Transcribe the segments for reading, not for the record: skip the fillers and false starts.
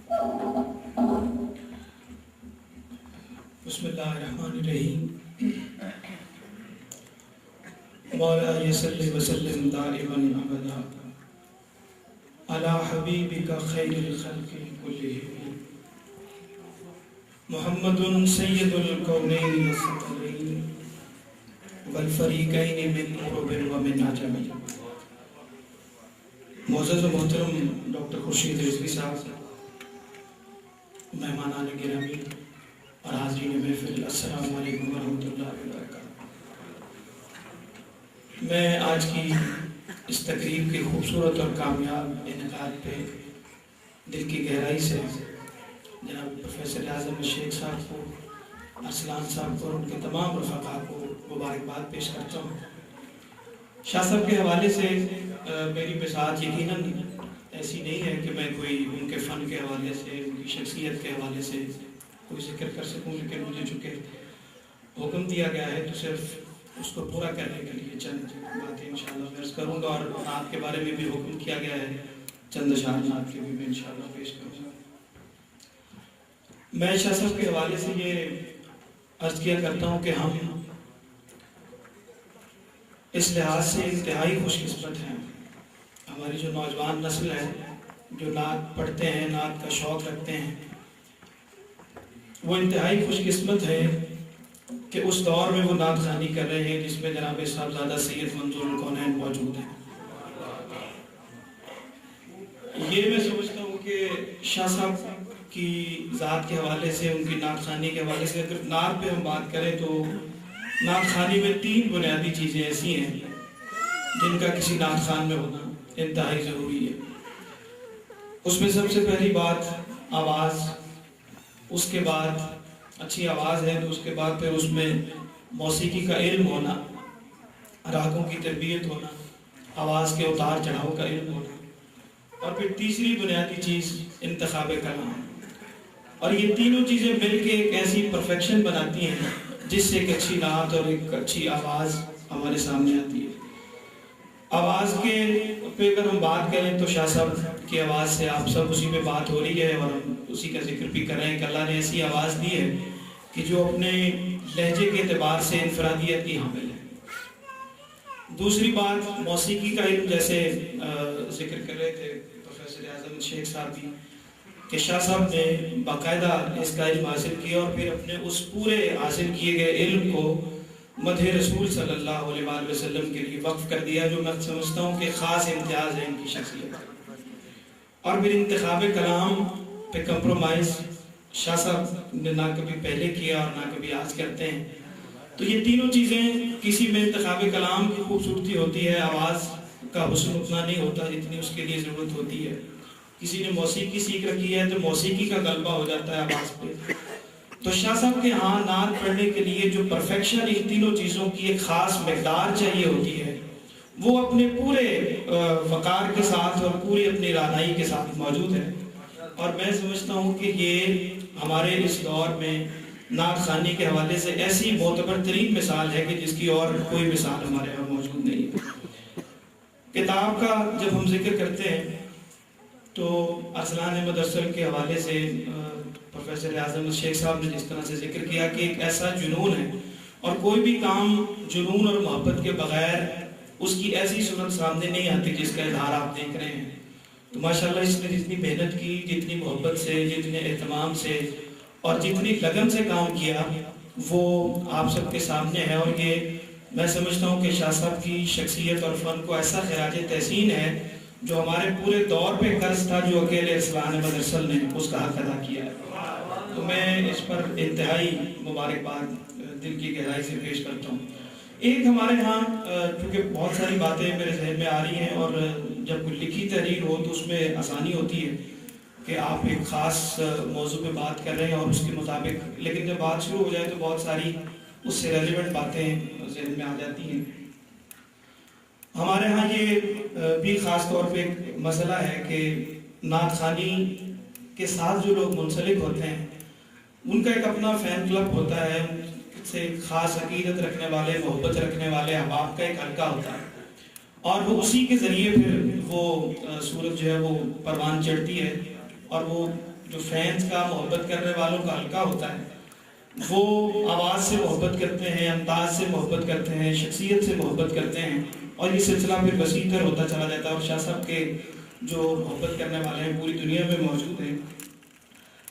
بسم اللہ الرحمن الرحیم مولا صلی وسلم دائما ابدا علی حبیبک خیر الخلق کلہم محمد سید الکونین والثقلین والفریقین من عرب و من عجم۔ معزز و محترم ڈاکٹر خورشید رضوی صاحب، مہمانان گرامی اور حاضرین محفل، السلام علیکم ورحمۃ اللہ وبرکاتہ۔ میں آج کی اس تقریب کے خوبصورت اور کامیاب انعقاد پہ دل کی گہرائی سے جناب پروفیسر اعظم شیخ صاحب کو، ارسلان صاحب کو اور ان کے تمام رفقاء کو مبارکباد پیش کرتا ہوں۔ شاہ صاحب کے حوالے سے میری بساط یقیناً ایسی نہیں ہے کہ میں کوئی ان کے فن کے حوالے سے، ان کی شخصیت کے حوالے سے کوئی ذکر کر سکوں، لیکن مجھے چونکہ حکم دیا گیا ہے تو صرف اس کو پورا کرنے کے لیے چند باتیں انشاءاللہ عرض کروں گا، اور نعت کے بارے میں بھی حکم کیا گیا ہے، چند اشعار نعت کے بھی میں انشاءاللہ پیش کروں گا۔ میں شاہ صاحب کے حوالے سے یہ عرض کیا کرتا ہوں کہ ہم اس لحاظ سے انتہائی خوش قسمت ہیں، ہماری جو نوجوان نسل ہے جو نعت پڑھتے ہیں، نعت کا شوق رکھتے ہیں، وہ انتہائی خوش قسمت ہے کہ اس دور میں وہ نعت خوانی کر رہے ہیں جس میں جناب صاحبزادہ سید منظور الکونین موجود ہیں۔ یہ میں سمجھتا ہوں کہ شاہ صاحب کی ذات کے حوالے سے، ان کی نعت خوانی کے حوالے سے اگر نعت پہ ہم بات کریں تو نعت خوانی میں 3 بنیادی چیزیں ایسی ہیں جن کا کسی نعت خوان میں ہونا انتہائی ضروری ہے۔ اس میں سب سے پہلی بات آواز، اس کے بعد اچھی آواز ہے تو اس کے بعد پھر اس میں موسیقی کا علم ہونا، راگوں کی تربیت ہونا، آواز کے اتار چڑھاؤ کا علم ہونا، اور پھر تیسری بنیادی چیز انتخاب کلام۔ اور یہ تینوں چیزیں مل کے ایک ایسی پرفیکشن بناتی ہیں جس سے ایک اچھی نعت اور ایک اچھی آواز ہمارے سامنے آتی ہے۔ آواز کے پہ اگر ہم بات کریں تو شاہ صاحب کی آواز سے آپ سب اسی پہ بات ہو رہی ہے اور ہم اسی کا ذکر بھی کر رہے ہیں کہ اللہ نے ایسی آواز دی ہے کہ جو اپنے لہجے کے اعتبار سے انفرادیت کی حامل ہے۔ دوسری بات موسیقی کا علم، جیسے ذکر کر رہے تھے پروفیسر اعظم شیخ صاحب بھی، کہ شاہ صاحب نے باقاعدہ اس کا علم حاصل کیا اور پھر اپنے اس پورے حاصل کیے گئے علم کو مدح رسول صلی اللہ علیہ وآلہ وسلم کے لیے وقف کر دیا، جو میں سمجھتا ہوں کہ خاص امتیاز ہے ان کی شخصیت۔ اور پھر انتخاب کلام پہ کمپرومائز شاہ صاحب نے نہ کبھی پہلے کیا اور نہ کبھی آج کرتے ہیں۔ تو یہ تینوں چیزیں، کسی میں انتخاب کلام کی خوبصورتی ہوتی ہے، آواز کا حسن اتنا نہیں ہوتا جتنی اس کے لیے ضرورت ہوتی ہے، کسی نے موسیقی سیکھ رکھی ہے تو موسیقی کا غلبہ ہو جاتا ہے آواز پہ۔ تو شاہ صاحب کے ہاں نعت پڑھنے کے لیے جو پرفیکشن ان تینوں چیزوں کی ایک خاص مقدار چاہیے ہوتی ہے، وہ اپنے پورے وقار کے ساتھ اور پوری اپنی رانائی کے ساتھ موجود ہے۔ اور میں سمجھتا ہوں کہ یہ ہمارے اس دور میں نعت خوانی کے حوالے سے ایسی معتبر ترین مثال ہے کہ جس کی اور کوئی مثال ہمارے یہاں موجود نہیں ہے۔ کتاب کا جب ہم ذکر کرتے ہیں تو ارسلان احمد ارسل کے حوالے سے پروفیسر اعظم شیخ صاحب نے جس طرح سے ذکر کیا کہ ایک ایسا جنون ہے، اور کوئی بھی کام جنون اور محبت کے بغیر اس کی ایسی صورت سامنے نہیں آتی جس کا اظہار آپ دیکھ رہے ہیں۔ تو ماشاءاللہ اس نے جتنی محنت کی، جتنی محبت سے، جتنے اہتمام سے اور جتنی لگن سے کام کیا، وہ آپ سب کے سامنے ہے۔ اور یہ میں سمجھتا ہوں کہ شاہ صاحب کی شخصیت اور فن کو ایسا خراج تحسین ہے جو ہمارے پورے دور پہ قرض تھا، جو اکیلے ارسلان احمد ارسل نے اس کا حق ادا کیا ہے۔ تو میں اس پر انتہائی مبارکباد دل کی گہرائی سے پیش کرتا ہوں۔ ایک ہمارے ہاں چونکہ بہت ساری باتیں میرے ذہن میں آ رہی ہیں، اور جب کوئی لکھی تحریر ہو تو اس میں آسانی ہوتی ہے کہ آپ ایک خاص موضوع پہ بات کر رہے ہیں اور اس کے مطابق، لیکن جب بات شروع ہو جائے تو بہت ساری اس سے ریلیونٹ باتیں ذہن میں آ جاتی ہیں۔ ہمارے ہاں یہ بھی خاص طور پہ ایک مسئلہ ہے کہ نعت خوانی کے ساتھ جو لوگ منسلک ہوتے ہیں ان کا ایک اپنا فین کلب ہوتا ہے، سے خاص عقیدت رکھنے والے، محبت رکھنے والے احباب کا ایک حلقہ ہوتا ہے، اور وہ اسی کے ذریعے پھر وہ صورت جو ہے وہ پروان چڑھتی ہے، اور وہ جو فینس کا محبت کرنے والوں کا حلقہ ہوتا ہے وہ آواز سے محبت کرتے ہیں، انداز سے محبت کرتے ہیں، شخصیت سے محبت کرتے ہیں، اور یہ سلسلہ پھر وسیع تر ہوتا چلا جاتا ہے، اور شاہ صاحب کے جو محبت کرنے والے ہیں پوری دنیا میں موجود ہیں۔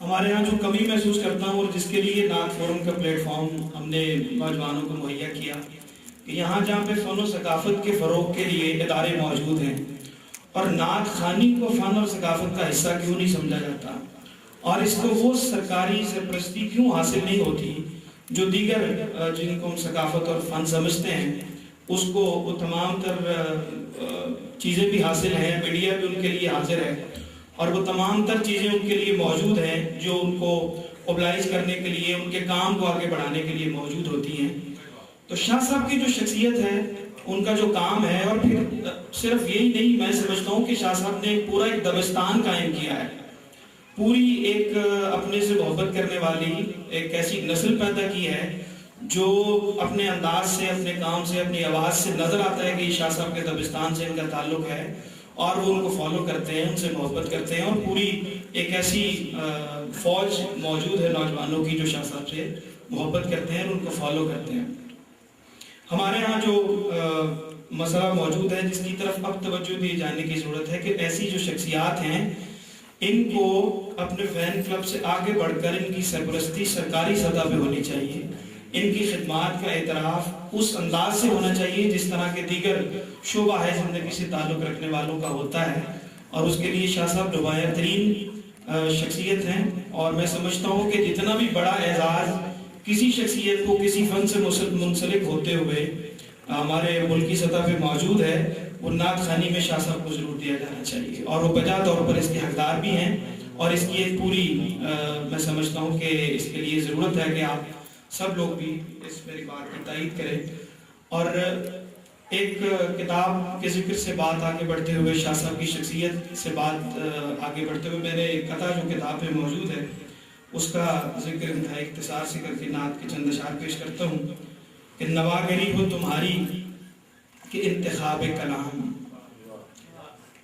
ہمارے ہاں جو کمی محسوس کرتا ہوں اور جس کے لیے نعت فورم کا پلیٹ فارم ہم نے نوجوانوں کو مہیا کیا کہ یہاں جہاں پہ فن و ثقافت کے فروغ کے لیے ادارے موجود ہیں اور نعت خوانی کو فن اور ثقافت کا حصہ کیوں نہیں سمجھا جاتا اور اس کو وہ سرکاری سرپرستی کیوں حاصل نہیں ہوتی جو دیگر جن کو ہم ثقافت اور فن سمجھتے ہیں، اس کو وہ تمام تر چیزیں بھی حاصل ہیں، میڈیا بھی ان کے لیے حاضر ہے اور وہ تمام تر چیزیں ان کے لیے موجود ہیں جو ان کو اوبلائز کرنے کے لیے، ان کے کام کو آگے بڑھانے کے لیے موجود ہوتی ہیں۔ تو شاہ صاحب کی جو شخصیت ہے، ان کا جو کام ہے، اور پھر صرف یہی نہیں، میں سمجھتا ہوں کہ شاہ صاحب نے پورا ایک دبستان قائم کیا ہے، پوری ایک اپنے سے محبت کرنے والی ایک ایسی نسل پیدا کی ہے جو اپنے انداز سے، اپنے کام سے، اپنی آواز سے نظر آتا ہے کہ یہ شاہ صاحب کے دبستان سے ان کا تعلق ہے، اور وہ ان کو فالو کرتے ہیں، ان سے محبت کرتے ہیں، اور پوری ایک ایسی فوج موجود ہے نوجوانوں کی جو شاہ صاحب سے محبت کرتے ہیں اور ان کو فالو کرتے ہیں۔ ہمارے ہاں جو مسئلہ موجود ہے جس کی طرف اب توجہ دیے جانے کی ضرورت ہے کہ ایسی جو شخصیات ہیں ان کو اپنے فین کلب سے آگے بڑھ کر ان کی سرپرستی سرکاری سطح پہ ہونی چاہیے، ان کی خدمات کا اعتراف اس انداز سے ہونا چاہیے جس طرح کے دیگر شعبہ ہے زندگی سے تعلق رکھنے والوں کا ہوتا ہے، اور اس کے لیے شاہ صاحب نمایاں ترین شخصیت ہیں۔ اور میں سمجھتا ہوں کہ جتنا بھی بڑا اعزاز کسی شخصیت کو کسی فن سے منسلک ہوتے ہوئے ہمارے ملک کی سطح پہ موجود ہے، وہ نعت خوانی میں شاہ صاحب کو ضرور دیا جانا چاہیے، اور وہ بجا طور پر اس کے حقدار بھی ہیں، اور اس کی ایک پوری میں سمجھتا ہوں کہ اس کے لیے ضرورت ہے کہ آپ سب لوگ بھی اس میری بات کی تائید کریں۔ اور ایک کتاب کے ذکر سے بات آگے بڑھتے ہوئے، شاہ صاحب کی شخصیت سے بات آگے بڑھتے ہوئے، میں نے ایک قطعہ جو کتاب میں موجود ہے اس کا ذکر انتہائی اختصار سے کر کے نعت کے چند اشعار پیش کرتا ہوں کہ نواگری ہو تمہاری کہ انتخاب کلام،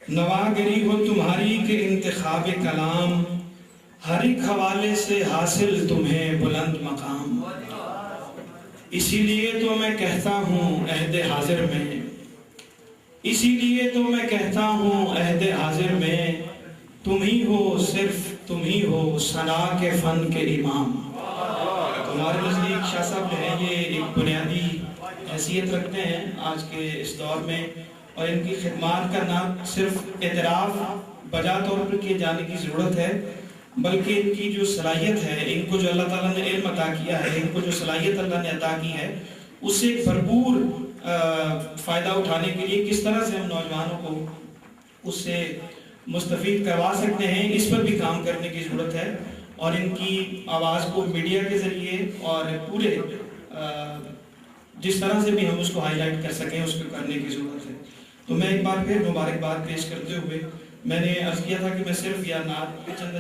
نواگری ہو تمہاری کہ انتخاب کلام، ہر ایک حوالے سے حاصل تمہیں بلند مقام، اسی لیے تو میں کہتا ہوں عہد حاضر میں، اسی لیے تو میں کہتا ہوں عہد حاضر میں، تم ہی ہو، صرف تم ہی ہو ثنا کے فن کے امام۔ ہمارے نزدیک شاہ صاحب جو ہیں یہ ایک بنیادی حیثیت رکھتے ہیں آج کے اس دور میں، اور ان کی خدمات کا نہ صرف اعتراف بجا طور پر کیے جانے کی ضرورت ہے، بلکہ ان کی جو صلاحیت ہے، ان کو جو اللہ تعالیٰ نے علم عطا کیا ہے، ان کو جو صلاحیت اللہ نے عطا کی ہے، اس سے ایک بھرپور فائدہ اٹھانے کے لیے کس طرح سے ہم نوجوانوں کو اس سے مستفید کروا سکتے ہیں، اس پر بھی کام کرنے کی ضرورت ہے، اور ان کی آواز کو میڈیا کے ذریعے اور پورے جس طرح سے بھی ہم اس کو ہائی لائٹ کر سکیں اس کو کرنے کی ضرورت ہے۔ تو میں ایک بار پھر مبارکباد پیش کرتے ہوئے، میں نے عرض کیا تھا کہ میں صرف یا نعت کے چند